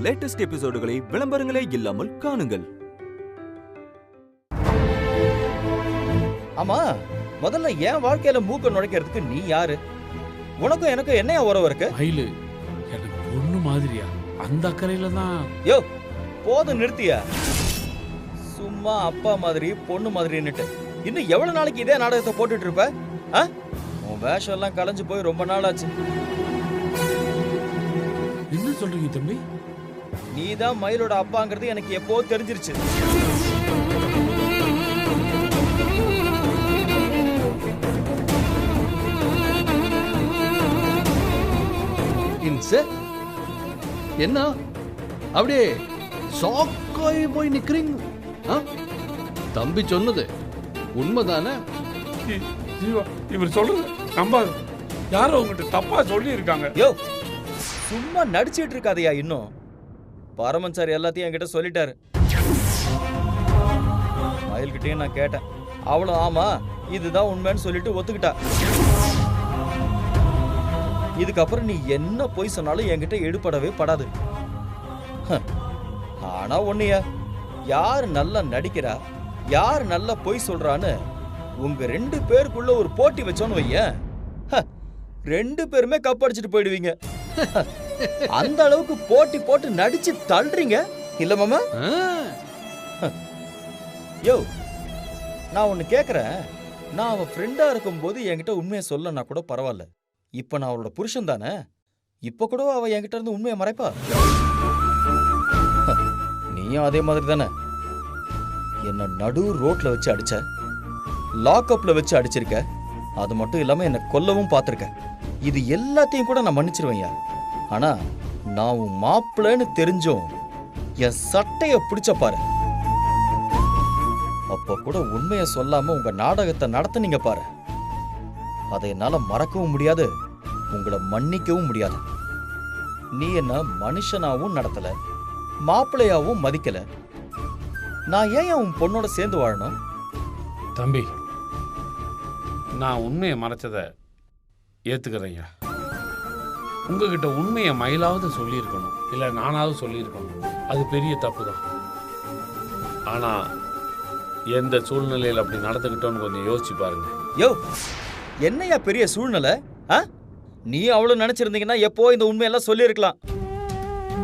Latest எபிசோடுகளை விளம்பரங்களே இல்லாமல் காணுங்கள். ஆமா, முதல்ல என் வாழ்க்கையில மூக்க நுழைக்கிறதுக்கு நீ யாரு? உனக்கும் எனக்கும் என்னையா உறவு இருக்கு? மயிலு எனக்கு பொண்ணு மாதிரியா? அந்த அக்கறையில தான். யோ போதும் நிறுத்தியா. சும்மா அப்பா மாதிரி பொண்ணு மாதிரின்னுட்டு இன்னும் எவ்வளவு நாளைக்கு இதே நாடகத்தை போட்டுட்டு இருப்ப? உன் வேஷம் எல்லாம் கலைஞ்சு போய் ரொம்ப நாள் ஆச்சு. என்ன சொல்றீங்க தம்பி? நீதான் மயிலோட அப்பாங்கிறது எனக்கு எப்போ தெரிஞ்சிருச்சு. என்ன அப்படியே ஷாக்காய் போய் நிக்கிறீங்க? தம்பி சொன்னது உண்மைதானே? இவர் சொல்றது நம்பாது. யாரோ உங்ககிட்ட தப்பா சொல்லி இருக்காங்க. யோ சும்மா நடிச்சிட்டு இருக்காதையா. இன்னும் பரமன் சார் எல்லாத்தையும் என்கிட்ட சொல்லிட்டாரு. மயில்கிட்டயும் நான் கேட்டேன். அவளும் ஆமா இதுதான் உண்மைன்னு சொல்லிட்டு ஒத்துக்கிட்டா. இதுக்கப்புறம் நீ என்ன போய் சொன்னாலும் என்கிட்ட எடுபடவே படாது. ஆனா ஒண்ணுயா, யார் நல்லா நடிக்கிறா யார் நல்லா போய் சொல்றான்னு உங்க 2 பேருக்குள்ள ஒரு போட்டி வச்சோன்னு வையேன், 2 பேருமே கப் அடிச்சுட்டு போயிடுவீங்க. அந்த அளவுக்கு போட்டி போட்டு நடிச்சு தள்ளுறீங்க இல்ல மாமா? யோ நான் ஒன்னு கேக்குறேன். நான் அவன் ஃப்ரெண்டா இருக்கும்போது என்கிட்ட உண்மையை சொல்லனா கூட பரவாயில்ல. இப்ப நான் அவளோட புருஷன் தானே. இப்ப கூட அவ என்கிட்ட இருந்து உண்மையை மறைப்பா? நீயும் அதே மாதிரி தானே. என்ன நடு ரோட்ல வச்சு அடிச்ச, லாக்அப்ல வச்சு அடிச்சிருக்க, அது மட்டும் இல்லாம என்ன கொல்லவும் பார்த்திருக்க. இது எல்லாத்தையும் கூட நான் மன்னிச்சிருவேன்யா. ஆனா நான் உன் மாப்பிள்ளைன்னு தெரிஞ்சும் என் சட்டைய பிடிச்ச பாரு. அப்ப கூட உண்மையை சொல்லாம உங்க நாடகத்தை நடத்துனீங்க பாரு. அதை என்னால மறக்கவும் முடியாது, உங்களை மன்னிக்கவும் முடியாது. நீ என்ன மனுஷனாவும் நடத்தல, மாப்பிள்ளையாவும் மதிக்கல. நான் ஏன் உன் பொண்ணோட சேர்ந்து வாழணும்? தம்பி நான் உண்மையை மறைச்சதை ஏத்துக்கிறேன்யா. உங்ககிட்ட உண்மையை மயிலாவது சொல்லியிருக்கணும், இல்லை நானாவது சொல்லியிருக்கணும். அது பெரிய தப்பு தான். ஆனா எந்த சூழ்நிலையில் அப்படி நடந்துக்கிட்டோன்னு கொஞ்சம் யோசிச்சு பாருங்க. யோ என்னையா பெரிய சூழ்நிலை? நீ அவ்வளவு நினைச்சிருந்தீங்கன்னா எப்போ இந்த உண்மையெல்லாம் சொல்லியிருக்கலாம்.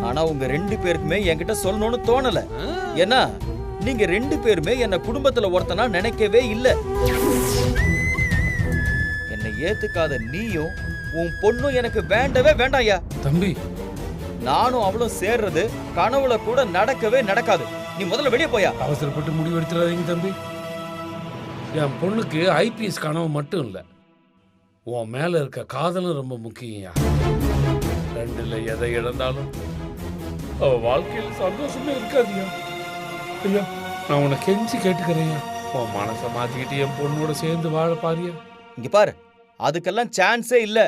ஆனா உங்க 2 பேருக்குமே என்கிட்ட சொல்லணும்னு தோணல. ஏன்னா நீங்க 2 பேருமே என்ன குடும்பத்துல ஒருத்தனா நினைக்கவே இல்லை. என்னை ஏத்துக்காத நீயும் உன் பொண்ணும் எனக்கு வேண்டவே வேண்டாயா. தம்பி நானும் அவளும் சேர்றது கனவுல கூட நடக்கவே நடக்காது. நீ முதல்ல வெளியே போயா. அவசரப்பட்டு முடிவெடுத்துறாதீங்க தம்பி. என் பொண்ணுக்கு ஐபிஎஸ் கனவு மட்டும் இல்லை, உன் மேல இருக்க காதலும் ரொம்ப முக்கியம். 2ல் எதை இழந்தாலும் அவ வாழ்க்கையில் சந்தோஷமே இருக்காதியா. ஐயா நான் உன்னை கெஞ்சி கேட்டுக்கிறேன், உன் மனசை மாத்திக்கிட்டு என் பொண்ணோட சேர்ந்து வாழ பாரியா. இங்க பாரு, அதுக்கெல்லாம் சான்ஸே இல்ல.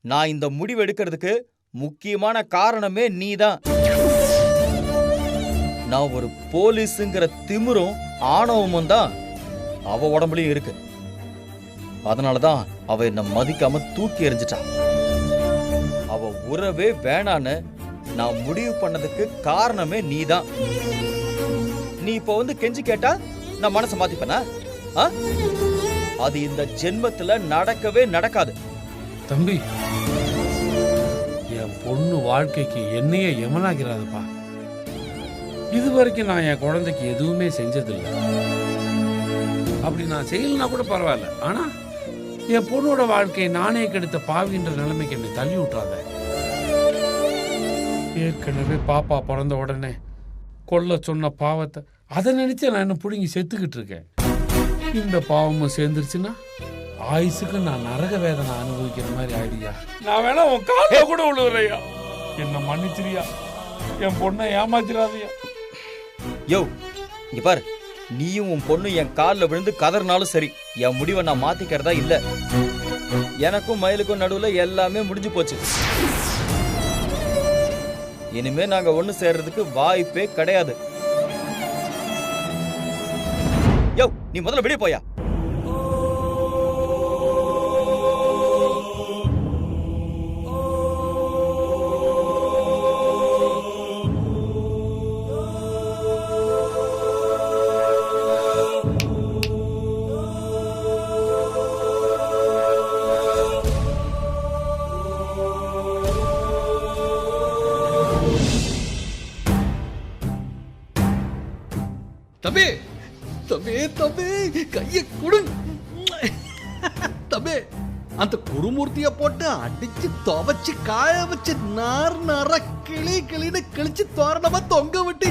நான் இந்த முடிவு எடுக்கிறதுக்கு முக்கியமான காரணமே நீதான். நான் ஒரு போலீஸுங்கிற திமிரும் ஆணவமும் தான் அவ உடம்புலயும் இருக்கு. அதனாலதான் அவ என்ன மதிக்காம தூக்கி எறிஞ்சிட்டா. அவ உறவே வேணான்னு நான் முடிவு பண்ணதுக்கு காரணமே நீதான். நீ இப்ப வந்து கெஞ்சி கேட்டா நான் மனசை மாத்திப்பேனா? அது இந்த ஜென்மத்துல நடக்கவே நடக்காது. தம்பி என் பொண்ணு வாழ்க்கைக்கு என்னையே எமனாகிறாதுப்பா. இதுவரைக்கும் நான் என் குழந்தைக்கு எதுவுமே செஞ்சதில்லை. அப்படி நான் செய்யலனா கூட பரவாயில்ல. ஆனா என் பொண்ணோட வாழ்க்கையை நானே கெடுத்த பாவின்ற நிலைமைக்கு என்னை தள்ளி விட்டுறாத. ஏற்கனவே பாப்பா பிறந்த உடனே கொல்ல சொன்ன பாவத்தை அதை நினைச்சு நான் என்ன பிடிங்கி செத்துக்கிட்டு இருக்கேன். இந்த பாவமும் சேர்ந்துருச்சுன்னா ஆயுசுக்கு நான் நரக வேதனை அனுபவிக்கிற மாதிரி ஆயிடுயா. நான் வேணா உன் கால கூட விழுவுறையா. என்ன மன்னிச்சிரியா, என் பொண்ணை ஏமாத்திராதையா. யோ இங்க பாரு, நீயும் உன் பொண்ணு என் காலில் விழுந்து கதறினாலும் சரி, என் முடிவை நான் மாத்திக்கிறதா இல்ல. எனக்கும் மயிலுக்கும் நடுவுல எல்லாமே முடிஞ்சு போச்சு. இனிமே நாங்க ஒண்ணு சேர்றதுக்கு வாய்ப்பே கிடையாது. யோ நீ முதல்ல வெளியே போயா. தம்பி தம்பி தம்பி கையை கொடு. தம்பி அந்த குருமூர்த்திய போட்டு அடிச்சு துவச்சு காய வச்சு நார் நார கிளி கிளின்னு கிழிச்சு தோரணமா தொங்க விட்டு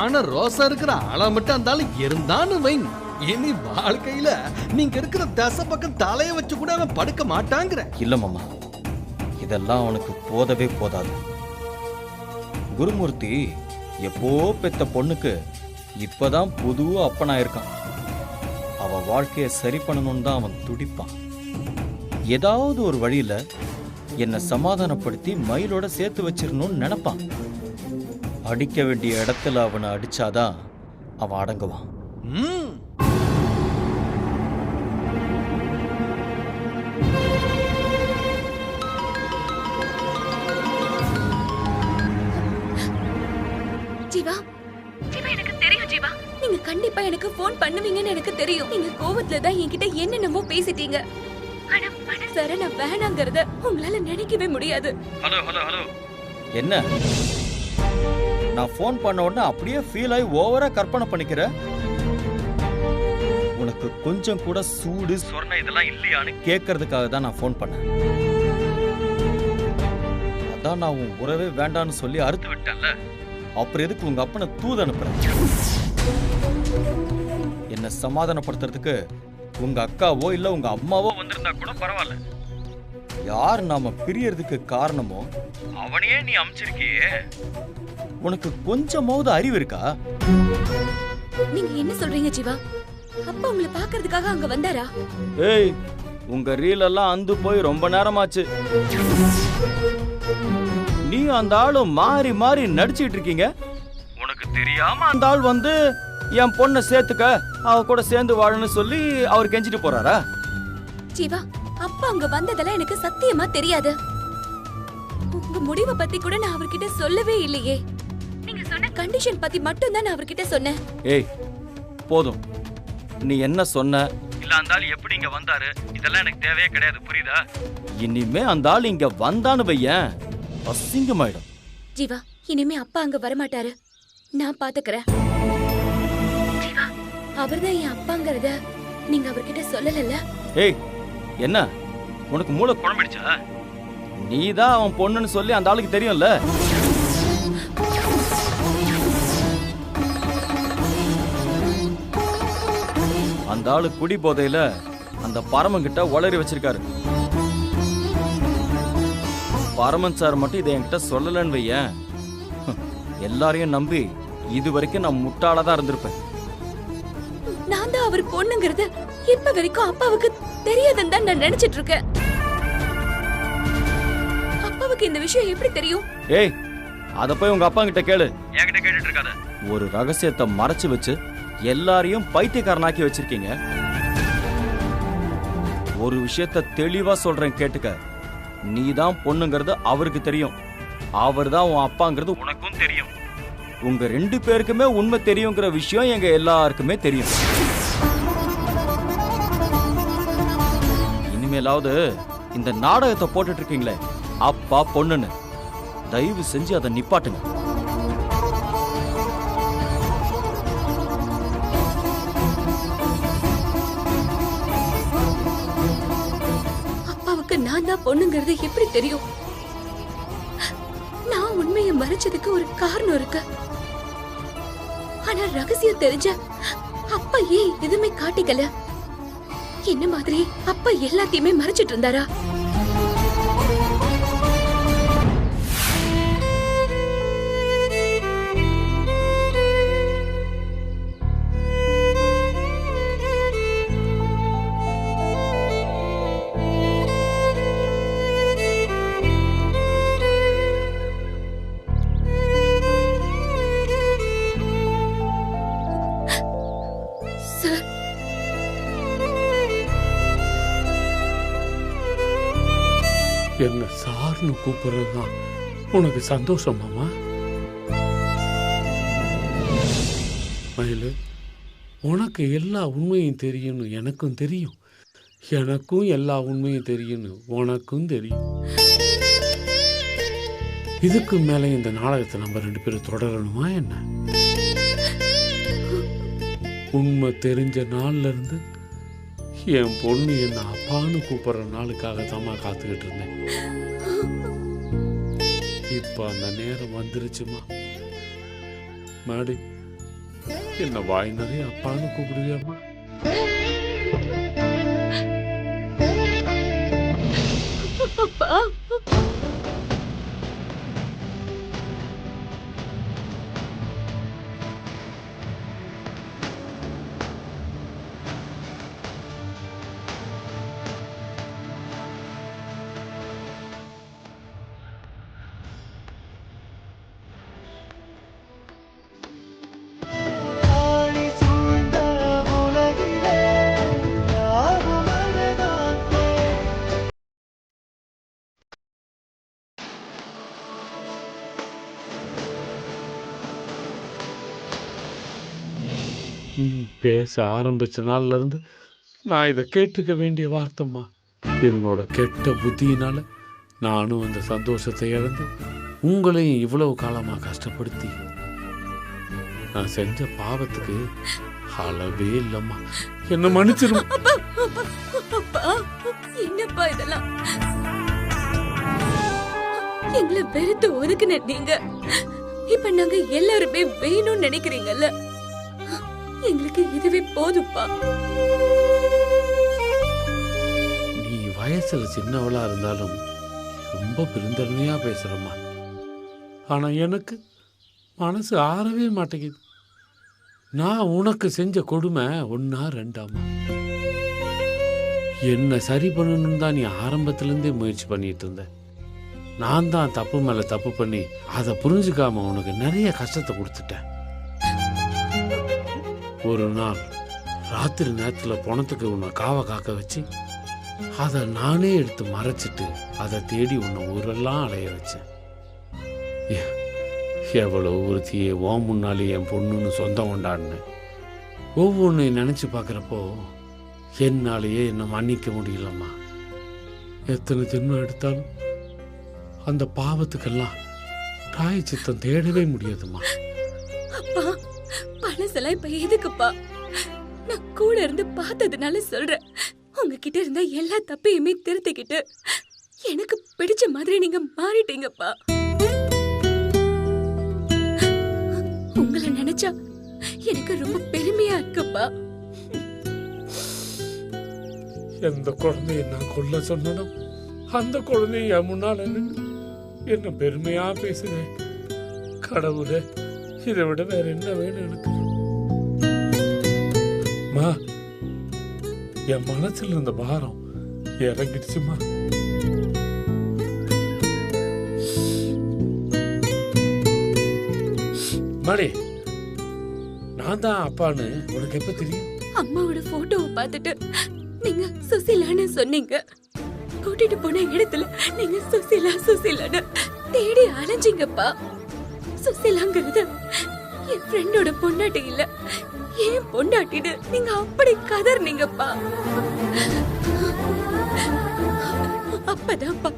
ஆனா ரோசா இருக்கிற ஆளா மட்டும் இருந்தாலும் இருந்தான்னு வைங்க. இனி வாழ்க்கையில நீங்க இருக்கிற தசை பக்கம் தலைய வச்சு கூட அவன் படுக்க மாட்டாங்கிற. இல்ல மாமா, இதெல்லாம் அவனுக்கு போதவே போதாது. குருமூர்த்தி எப்போ பெத்த பொண்ணுக்கு இப்பதான் புது அப்பனா இருக்கான். அவ வாழ்க்கைய சரி பண்ணணும்னு தான் அவன் துடிப்பான். ஏதாவது ஒரு வழியில என்னை சமாதானப்படுத்தி மயிலோட சேர்த்து வச்சிடணும்னு நினைப்பான். அடிக்க வேண்டிய இடத்துல அவனை அடிச்சாதான் அவன் அடங்குவான். ஜீவா, ஜீவா எனக்கு தெரியும் ஜீவா. நீங்க கண்டிப்பா எனக்கு போன் பண்ணுவீங்கன்னு எனக்கு தெரியும். நீங்க கோவத்துல தான் என்கிட்ட என்னென்னமோ பேசிட்டீங்க. ஆனா மனசார நான் வேணாங்கிறத உங்களால நினைக்கவே முடியாது. ஹலோ ஹலோ ஹலோ, என்ன நான் போன் பண்ண உடனே அப்படியே ஃபீல் ஆகி ஓவரா கற்பனை பண்ணிக்கிற? உனக்கு கொஞ்சம் கூட சூடு சொரணை இதெல்லாம் இல்லையான்னு கேட்கறதுக்காக தான் நான் போன் பண்ணேன். அதான் நான் உன் உறவே வேண்டான்னு சொல்லி அறுத்து விட்டேன்ல. அப்புறம் எதுக்கு உங்க அப்பனை தூது அனுப்புறேன்? என்ன சமாதானப்படுத்துறதுக்கு உங்க அக்காவோ இல்ல உங்க அம்மாவோ வந்திருந்தா கூட பரவாயில்ல. யார் நாம பிரியறதுக்கு காரணமோ அவனையே நீ அமைச்சிருக்கியே. உனக்கு கொஞ்சமாவது அறிவு இருக்கா? நீங்க என்ன சொல்றீங்க ஜீவா? அப்பா உங்களை பாக்குறதுக்காக அங்க வந்தாரா? ஏய், உங்க ரீல் எல்லாம் அந்து போய் ரொம்ப நேரமாச்சு. நீ அந்த ஆளும் மாறி மாறி நடிச்சிட்டு இருக்கீங்க. உனக்கு தெரியாம அந்த ஆள் வந்து என் பொண்ணை சேர்த்துக்க, அவ கூட சேர்ந்து வாழன்னு சொல்லி அவர் கெஞ்சிட்டு போறாரா? ஜீவா, அப்பா அங்க வந்ததெல்லாம் எனக்கு சத்தியமா தெரியாது. உங்க முடிவை பத்தி கூட நான் அவர்கிட்ட சொல்லவே இல்லையே. நீங்க சொன்ன கண்டிஷன் பத்தி மட்டும் தான் நான் அவர்கிட்ட சொன்னேன். ஏய் போதும், நீ என்ன சொன்ன இல்ல அந்த ஆள் எப்படி இங்க வந்தாரு இதெல்லாம் எனக்கு தேவையே கிடையாது, புரியுதா? இனிமே அந்த ஆள் இங்க வந்தான்னு வையேன் அசிங்கமாயிடும். ஜீவா, இனிமே அப்பா அங்க வரமாட்டாரு, நான் பாத்துக்கிறேன். ஜீவா, அவர்தான் என் அப்பாங்கறத நீங்க அவர்கிட்ட சொல்லல. ஏய், என்ன உனக்கு மூளை குழம்பிடுச்சா? நீதான் அவன் பொண்ணுன்னு சொல்லி அந்த ஆளுக்கு தெரியும்ல. அந்த ஆளு குடி போதையில அந்த பரமன் கிட்ட உளறி வச்சிருக்காரு. பரமன் சார் மட்டும் இதை என்கிட்ட சொல்லலன்னு வையேன், எல்லாரையும் நம்பி இது வரைக்கும் நான் முட்டாளா தான் இருந்திருப்பேன். நான் தான் அவர் பொண்ணுங்கிறது இப்ப வரைக்கும் அப்பாவுக்கு தெரியாதுன்னு தான் நான் நினைச்சிட்டு இருக்கேன். அப்பாவுக்கு இந்த விஷயம் எப்படி தெரியும்? ஏய், அத போய் உங்க அப்பா கிட்ட கேளு, என்கிட்ட கேட்டுட்டு இருக்காத. ஒரு ரகசியத்தை மறைச்சு வச்சு எல்லாரையும் பைத்தியக்காரனாக்கி வச்சிருக்கீங்க. ஒரு விஷயத்த தெளிவா சொல்றேன் கேட்டுக்க. நீதான் பொண்ணுங்கிறது அவருக்கு தெரியும், அவர் தான் உன் அப்பாங்கிறது உனக்கும் தெரியும். உங்க ரெண்டு பேருக்குமே உண்மை தெரியுங்கிற விஷயம் எங்க எல்லாருக்குமே தெரியும். இனிமேலாவது இந்த நாடகத்தை போட்டுட்டு இருக்கீங்களே அப்பா பொண்ணுன்னு, தயவு செஞ்சு அதை நிப்பாட்டுங்க. அப்பாவுக்கு நான் தான் பொண்ணுங்கிறது எப்படி தெரியும்? நான் உண்மையை மறைச்சதுக்கு ஒரு காரணம் இருக்கு. ஆனா ரகசியம் தெரிஞ்ச அப்பா ஏன் எதுவுமே காட்டிக்கல? என்ன மாதிரி அப்பா எல்லாத்தையுமே மறைச்சிட்டு இருந்தாரா? என்ன சார்னு கூப்பிடுறதுதான் உனக்கு சந்தோஷமாமா? மயிலு, உனக்கு எல்லா உண்மையும் தெரியும்னு எனக்கும் தெரியும், எனக்கும் எல்லா உண்மையும் தெரியும்னு உனக்கும் தெரியும். இதுக்கு மேல இந்த நாடகத்தை நம்ம ரெண்டு பேரும் தொடரணுமா என்ன? உண்மை தெரிஞ்ச நாள்ல இருந்து என் பொண்ணு என்ன அப்பான்னு கூப்பிடுற நாளுக்காக தாம்மா காத்துக்கிட்டு இருந்தேன். இப்ப அந்த நேரம் வந்துருச்சுமா. மாடி என்ன வாய் நிறைய அப்பான்னு கூப்பிடுவியாம்மா? அப்பா, பேச ஆரம்பிச்ச நாள்ல இருந்து நான் இதை கேட்டுக்க வேண்டிய வார்த்தைம்மா. என்னோட கெட்ட புத்தியினால நானும் அந்த சந்தோஷத்தை இழந்து உங்களையும் இவ்வளவு காலமா கஷ்டப்படுத்தி நான் செஞ்ச பாவத்துக்கு அளவே இல்லம்மா. என்ன மன்னிச்சிடும். அப்பா, என்னப்பா இதெல்லாம்? எங்களை வெறுத்து ஒதுக்குன நீங்க இப்ப நாங்க எல்லாருமே வேணும்னு நினைக்கிறீங்கல்ல, எங்களுக்கு இதுவே போதுப்பா. நீ வயசுல சின்னவளா இருந்தாலும் ரொம்ப பெருந்தன்மையா பேசுறம்மா. ஆனா எனக்கு மனசு ஆறவே மாட்டேங்குது. நான் உனக்கு செஞ்ச கொடுமை 1 2 என்ன சரி பண்ணணும்னு தான் நீ ஆரம்பத்திலேருந்தே முயற்சி பண்ணிட்டு இருந்த. நான் தான் தப்பு மேல தப்பு பண்ணி அதை புரிஞ்சுக்காம உனக்கு நிறைய கஷ்டத்தை கொடுத்துட்டேன். ஒரு நாள் ராத்திரி நேரத்தில் பணத்துக்கு உன்னை காக்க வச்சு அதை நானே எடுத்து மறைச்சிட்டு அதை தேடி உன்னை ஊரெல்லாம் அலைய வச்சேன். எவ்வளோ ஒருத்தியே ஓ முன்னாலே என் பொண்ணுன்னு சொந்தம் கொண்டாடினேன். ஒவ்வொன்றையும் நினச்சி பார்க்குறப்போ என்னாலேயே என்னை மன்னிக்க முடியலம்மா. எத்தனை ஜென்மம் எடுத்தாலும் அந்த பாவத்துக்கெல்லாம் பிராயச்சித்தம் தேடவே முடியாதும்மா. அப்பா, பழசெல்லாம் இப்ப எதுக்குப்பா? நான் கூட இருந்து பார்த்ததுனால சொல்றேன். உங்ககிட்ட இருந்த எல்லா தப்பையுமே திருத்திக்கிட்டு எனக்கு பிடிச்ச மாதிரி நீங்க மாறிட்டீங்கப்பா. உங்களை நினைச்சா எனக்கு ரொம்ப பெருமையா இருக்குப்பா. எந்த குழந்தைய நான் கொல்ல சொன்னனோ அந்த குழந்தைய என் முன்னால நின்னு என்ன பெருமையா பேசுறேன். கடவுளே, இதை விட வேற என்ன வேணும் எனக்கு? மா, என் மனசுல இருந்த பாரம் இறங்கிடுச்சுமா. மாடி, நான் தான் அப்பான்னு உனக்கு எப்ப தெரியும்? அம்மாவோட போட்டோவை பார்த்துட்டு நீங்க சுசிலான்னு சொன்னீங்க. கூட்டிட்டு போன இடத்துல நீங்க சுசிலா சுசிலான்னு தேடி அலைஞ்சிங்கப்பா. சுசிலாங்கிறது என் ஃப்ரெண்டோட பொண்டாட்டி இல்ல, ஏன் பொண்டாட்டின்னு நீங்க அப்படி கதர்னீங்கப்பா. அப்பதான்ப்பா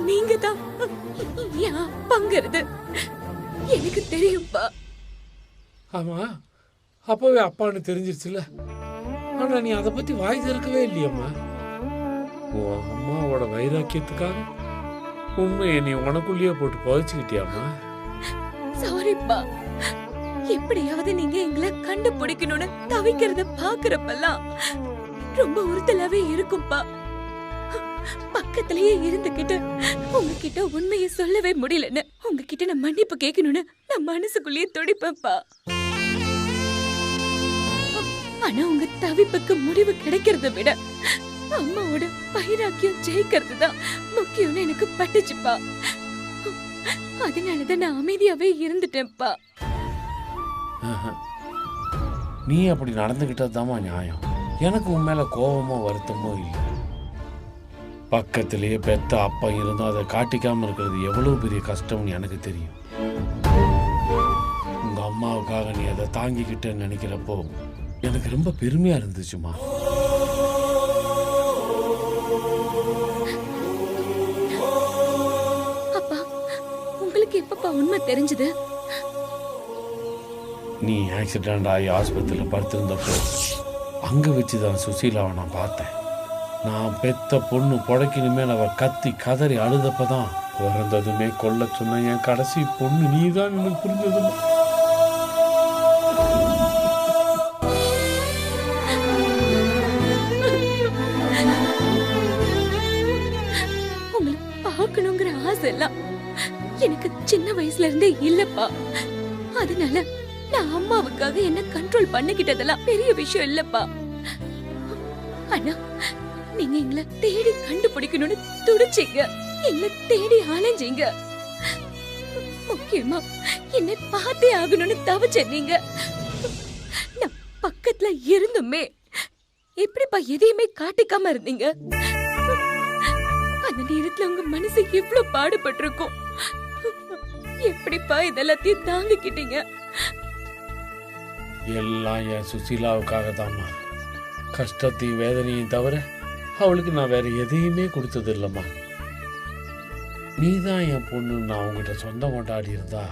நீங்க தான் என் அப்பாங்கிறது எனக்கு தெரியும்பா. ஆமா, அப்பவே அப்பான்னு தெரிஞ்சிருச்சுல. ஆனா நீ அதை பத்தி வாய் திறக்கவே இல்லையம்மா. உன் அம்மாவோட வைராக்கியத்துக்காக உண்மையை நீ உனக்குள்ளேயே போட்டு புதைச்சுக்கிட்டியாம்மா. சாரிப்பா. எப்படியாவது நீங்க எங்களை கண்டுபிடிக்கணும்னு தவிக்கிறத பாக்குறப்பெல்லாம் ரொம்ப உறுத்தலாவே இருக்கும்பா. பக்கத்திலேயே இருந்துகிட்டு உங்ககிட்ட உண்மையை சொல்லவே முடியலன்னு உங்ககிட்ட நான் மன்னிப்பு கேட்கணும்னு நான் மனசுக்குள்ளேயே துடிப்பேன்ப்பா. ஆனா உங்க தவிப்புக்கு முடிவு கிடைக்கிறத விட அம்மாவோட வைராக்கியம் ஜெயிக்கிறது தான் முக்கியம்னு எனக்கு பட்டுச்சுப்பா. அதனாலதான் நான் அமைதியாவே இருந்துட்டேன்ப்பா. நீ அப்படி நடந்துகிட்டதுதாம்மா நியாயம். எனக்கு உன் மேல கோபமோ வருத்தமோ இல்லை. பக்கத்திலேயே பெத்த அப்பா இருந்தும் அதை காட்டிக்காம இருக்கிறது எவ்வளவு பெரிய கஷ்டம்னு எனக்கு தெரியும். உங்க அம்மாவுக்காக நீ அதை தாங்கிக்கிட்டேன்னு நினைக்கிறப்போ எனக்கு ரொம்ப பெருமையா இருந்துச்சுமா. அப்பா, உங்களுக்கு எப்பப்பா உண்மை தெரிஞ்சது? நீ ஆக்சிடென்ட் ஆகி ஆஸ்பத்திரியில் படுத்திருந்தப்போ அங்கே வச்சு தான் சுசீலாவை நான் பார்த்தேன். நான் பெத்த பொண்ணு புடைக்கணுமே அவள் கத்தி கதறி அழுதப்ப தான் பிறந்ததுமே கொல்ல சொன்ன என் கடைசி பொண்ணு நீ தான் எனக்கு புரிஞ்சது. உங்களை பார்க்கணுங்கிற ஆசை எல்லாம் எனக்கு சின்ன வயசுல இருந்தே இல்லப்பா. அதனால நான் அம்மாவுக்காக என்ன கண்ட்ரோல் பண்ணிக்கிட்டதெல்லாம் பெரிய விஷயம் இல்லப்பா. ஆனா நீங்க எங்களை தேடி கண்டுபிடிக்கணும்னு துடிச்சீங்க, எங்களை தேடி அலைஞ்சீங்க. முக்கியமா என்னை பார்த்தே ஆகணும்னு தவிச்சீங்க. நான் பக்கத்துல இருந்துமே எப்படிப்பா எதையுமே காட்டிக்காம இருந்தீங்க? அந்த நேரத்துல உங்க மனசு எவ்வளவு பாடுபட்டிருக்கும். எப்படிப்பா இதெல்லாத்தையும் தாங்கிக்கிட்டீங்க? எல்லாம் என் சுசீலாவுக்காக தாம்மா. கஷ்டத்தையும் வேதனையும் தவிர அவளுக்கு நான் வேற எதையுமே கொடுத்தது இல்லைம்மா. நீ தான் என் பொண்ணு நான் அவங்ககிட்ட சொந்தம் கொண்டாடி இருந்தா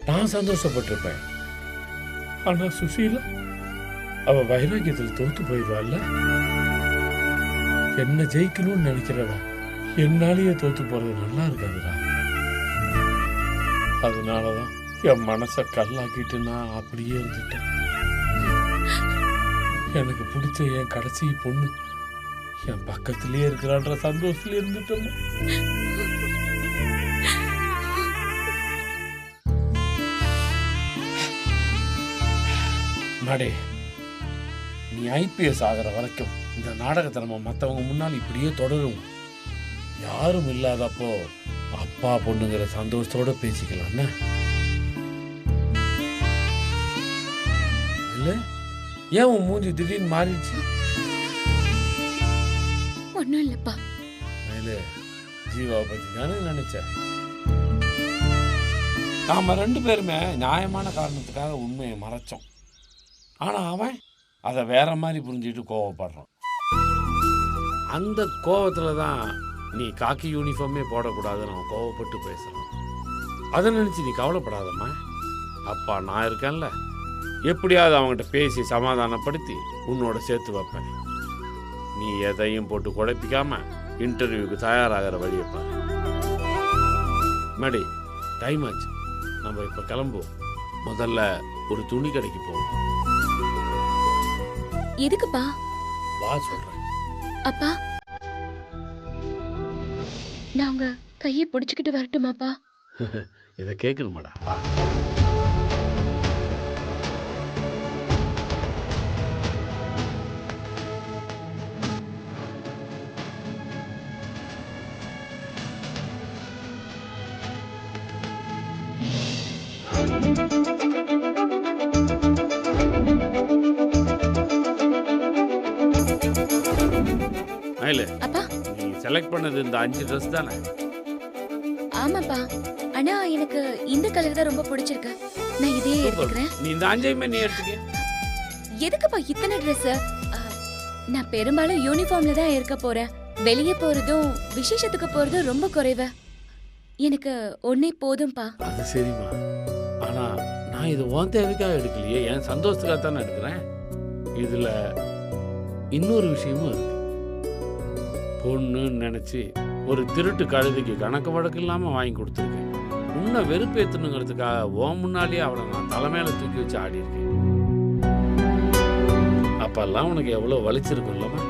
நான் சந்தோஷப்பட்டிருப்பேன். ஆனா சுசீலா அவ வைராக்கியத்தில் தோத்து போயிடுவாள்ல. என்ன ஜெயிக்கணும்னு நினைக்கிறவன் என்னாலேயே தோத்து போறது நல்லா இருக்காதுடா. அதனாலதான் என் மனசை கல்லாக்கிட்டு நான் அப்படியே இருந்துட்டேன். எனக்கு பிடிச்ச என் கடைசி பொண்ணு என் பக்கத்திலே இருக்கிறான்ற சந்தோஷத்துல இருந்துட்டோம். நாடே, நீ ஐபிஎஸ் ஆகிற வரைக்கும் இந்த நாடகத்தை நம்ம மற்றவங்க முன்னால் இப்படியே தொடரும். யாரும் இல்லாதப்போ அப்பா பொண்ணுங்கிற சந்தோஷத்தோட பேசிக்கலாம்னா இல்ல? ஏன் உன் மூஞ்சி திடீர்னு மாறிடுச்சு? ஒண்ணும் இல்லப்பா. மேலே ஜீவாவை பத்தி தானே நினைச்சேன். நாம 2 பேருமே நியாயமான காரணத்துக்காக உண்மையை மறைச்சோம். ஆனா அவன் அதை வேற மாதிரி புரிஞ்சுட்டு கோவப்படுறான். அந்த கோவத்துல தான் நீ காக்கி யூனிஃபார்மே போடக்கூடாதுன்னு அவன் கோவப்பட்டு பேசுறான். அதை நினைச்சு நீ கவலைப்படாதம்மா. அப்பா நான் இருக்கேன்ல, எப்படியாவது அவங்ககிட்ட பேசி சமாதானப்படுத்தி உன்னோட சேர்த்து வைப்பேன். நீ எதையும் போட்டு குழப்பிக்காம இன்டர்வியூக்கு தயாராகிற வழியப்பா. மேடி, டைம் ஆச்சு, நம்ம இப்ப கிளம்புவோம். முதல்ல ஒரு துணி கடைக்கு போவோம். எதுக்குப்பா? வா சொல்றேன். அப்பா, நான் உங்க கையை பிடிச்சுக்கிட்டு வரட்டுமாப்பா? இதை கேட்கணுமாடா? வா. அப்பா, நீ செலக்ட் பண்ணது இந்த 5 ட்ரெஸ் தானே? ஆமாப்பா. ஆனா எனக்கு இந்த கலர் தான் ரொம்ப பிடிச்சிருக்கு. நான் இதே எடுத்துக்கிறேன். நீ இந்த 5யுமே நீ எடுத்துக்க. எதுக்குப்பா இத்தனை Dress? நான் பெரும்பாலும் யூனிஃபார்ம்ல தான் இருக்க போறேன். வெளியே போறதும் விசேஷத்துக்கு போறதும் ரொம்ப குறைவு. எனக்கு ஒன்னே போதும்பா. அது சரிம்மா. ஆனா நான் இது உன் தேவைக்காக எடுக்கலையே, என் சந்தோஷத்துக்காக தானே எடுக்கிறேன். இதுல இன்னொரு விஷயமும் இருக்கு. பொண்ணுன்னு நினைச்சு ஒரு திருட்டு கழுதைக்கு கணக்கு வழக்கு இல்லாம வாங்கி கொடுத்துருக்கேன். உன்னை வெறுப்பேற்றணுங்கிறதுக்காக உன் முன்னாலேயே அவளை நான் தலைமையில தூக்கி வச்சு ஆடி இருக்கேன். அப்பெல்லாம் உனக்கு எவ்வளோ வலிச்சிருக்கும்லமா.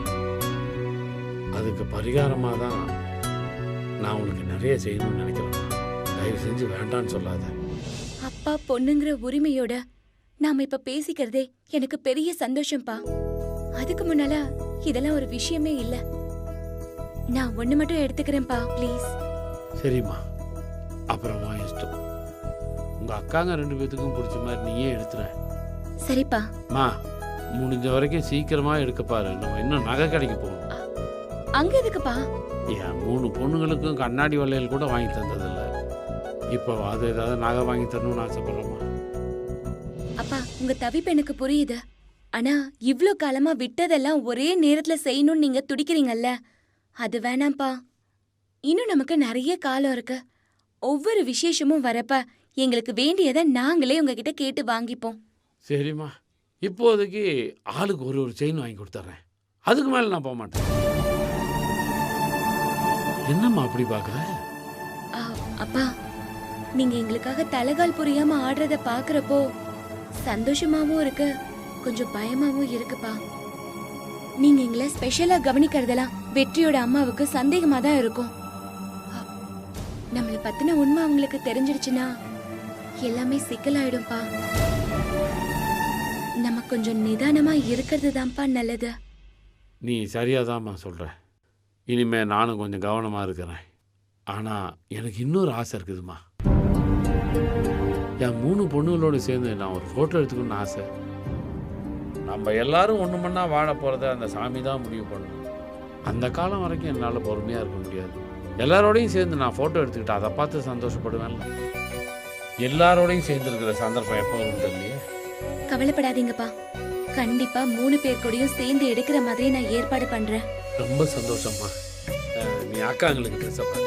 அதுக்கு பரிகாரமாக தான் நான் உனக்கு நிறைய செய்யணும்னு நினைக்கிறேன். தயவு செஞ்சு வேண்டான்னு சொல்லாத. அப்பா பொண்ணுங்கிற உரிமையோட நாம இப்ப பேசிக்கிறதே எனக்கு பெரிய சந்தோஷம்பா. அதுக்கு முன்னால இதெல்லாம் ஒரு விஷயமே இல்ல. நான் ஒண்ணு மட்டும் எடுத்துக்கிறேன்ப்பா, ப்ளீஸ். சரிம்மா, அப்புறமா இஷ்டம். உங்க அக்காங்க 2 பேத்துக்கும் பிடிச்ச மாதிரி நீயே எடுத்துற. சரிப்பா. மா, முடிஞ்ச வரைக்கும் சீக்கிரமா எடுக்க பாரு. நம்ம இன்னும் நகை கடைக்கு போகணும். அங்க எதுக்குப்பா? என் 3 பொண்ணுங்களுக்கும் கண்ணாடி வளையல் கூட வாங்கி தந்ததில்ல. இப்போ அது ஏதாவது நகை வாங்கி தரணும்னு ஆசைப்படுறோமா? அப்பா, உங்க தவிப்பு எனக்கு புரியுது. ஆனா இவ்ளோ காலமா விட்டதெல்லாம் ஒரே நேரத்துல செய்யணும்னு நீங்க துடிக்கிறீங்கல்ல, அது வேணாம்ப்பா. இன்னும் நமக்கு நிறைய காலம் இருக்கு. ஒவ்வொரு விசேஷமும் வரப்ப எங்களுக்கு வேண்டியதை நாங்களே உங்ககிட்ட கேட்டு வாங்கிப்போம். சரிம்மா, இப்போதைக்கு ஆளுக்கு ஒரு செயின் வாங்கி கொடுத்துட்றேன். அதுக்கு மேலே நான் போக மாட்டேன். என்னம்மா அப்படி பார்க்குற? அப்பா, நீங்க எங்களுக்காக தலைகால் புரியாம ஆடுறத பாக்குறப்போ சந்தோஷமாவும் இருக்கு, கொஞ்சம் பயமாவும் இருக்குப்பா. நீங்க எங்களை ஸ்பெஷலா கவனிக்கிறதெல்லாம் வெற்றியோட அம்மாவுக்கு சந்தேகமா தான் இருக்கும். நம்மளை பத்தின உண்மை அவங்களுக்கு தெரிஞ்சிடுச்சுன்னா எல்லாமே சிக்கலாயிடும்பா. நம்ம கொஞ்சம் நிதானமா இருக்கிறது தான்ப்பா நல்லது. நீ சரியாதாம்மா சொல்கிற. இனிமே நானும் கொஞ்சம் கவனமாக இருக்கிறேன். ஆனால் எனக்கு இன்னொரு ஆசை இருக்குதுமா. என் 3 பொண்ணுகளோடு சேர்ந்து நான் ஒரு ஃபோட்டோ எடுத்துக்கணும்னு ஆசை. நம்ம எல்லாரும் ஒன்று மண்ணா வாழ போகிறத அந்த சாமி தான் முடிவு பண்ணணும். அந்த காலம் வரைக்கும் என்னால் பொறுமையாக இருக்க முடியாது. எல்லாரோடையும் சேர்ந்து நான் ஃபோட்டோ எடுத்துக்கிட்டு அதை பார்த்து சந்தோஷப்படுவேன்ல. எல்லாரோடையும் சேர்ந்து இருக்கிற சந்தர்ப்பம் எப்போ வரும் தெரியலையே. கவலைப்படாதீங்கப்பா, கண்டிப்பா 3 பேர் கூடயும் சேர்ந்து எடுக்கிற மாதிரி நான் ஏற்பாடு பண்றேன். ரொம்ப சந்தோஷம்மா. நீ அக்காங்களுக்கு பேசப்பா.